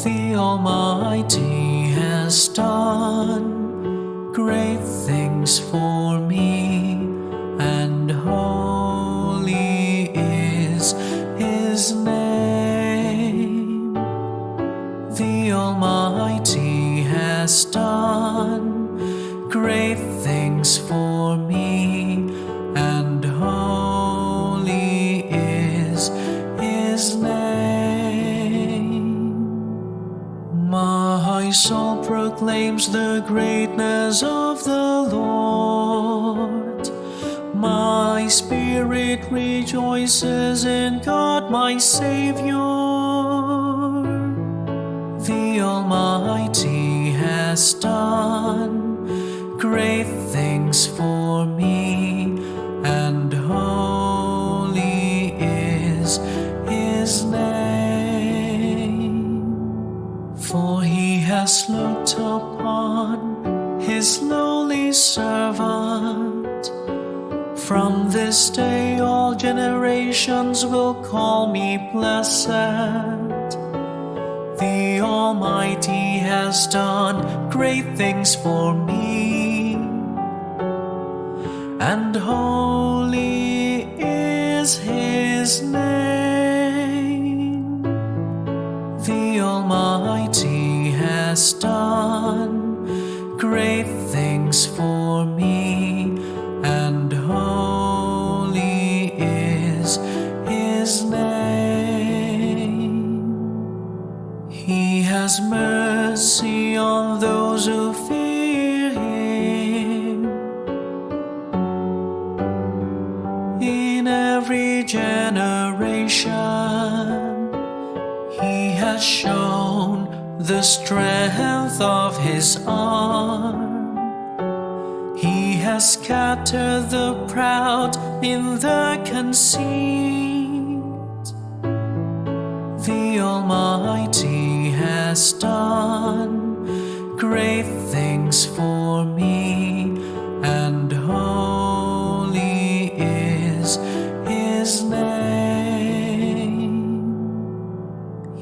The Almighty has done great things for me, and holy is His name. The Almighty has done great things for me, and holy is His name. My soul proclaims the greatness of the Lord. My spirit rejoices in God my Savior. The Almighty has done great things for me, and holy is His name. For He has looked upon His lowly servant. From this day all generations will call me blessed. The Almighty has done great things for me, and holy is His name. The Almighty has done great things for me, and holy is His name. He has mercy on those who fear Him in every generation. He has shown the strength of His arm. He has scattered the proud in the conceit. The Almighty has done great things for me, and holy is His name.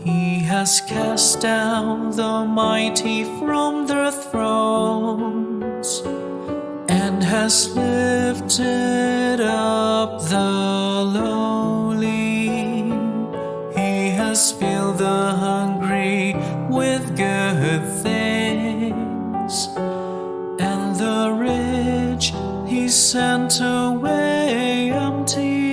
He has cast down the mighty from their thrones, and has lifted up the lowly. He has filled the hungry with good things, and the rich He sent away empty.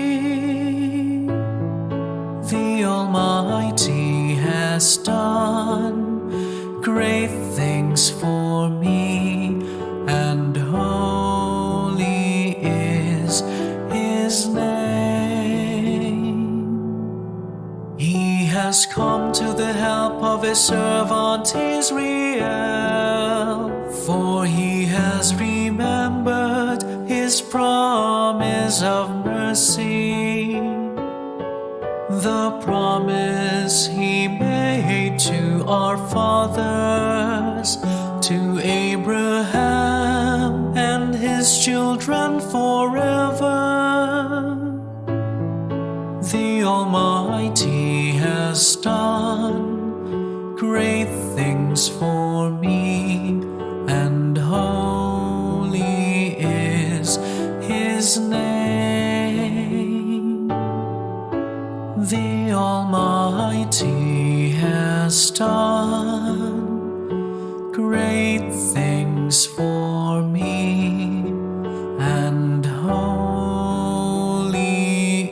The Almighty has done great things for me, and holy is His name. He has come to the help of His servant Israel, for He has remembered His promise of mercy, the promise He made to our fathers, to Abraham and his children forever. The Almighty has done great things for me, and holy is His name. The Almighty has done great things for me, and holy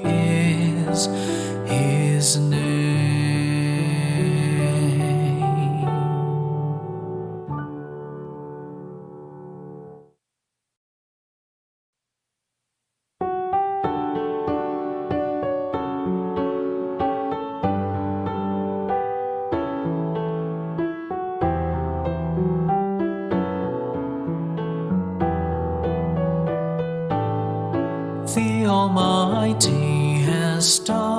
is His name. The Almighty has done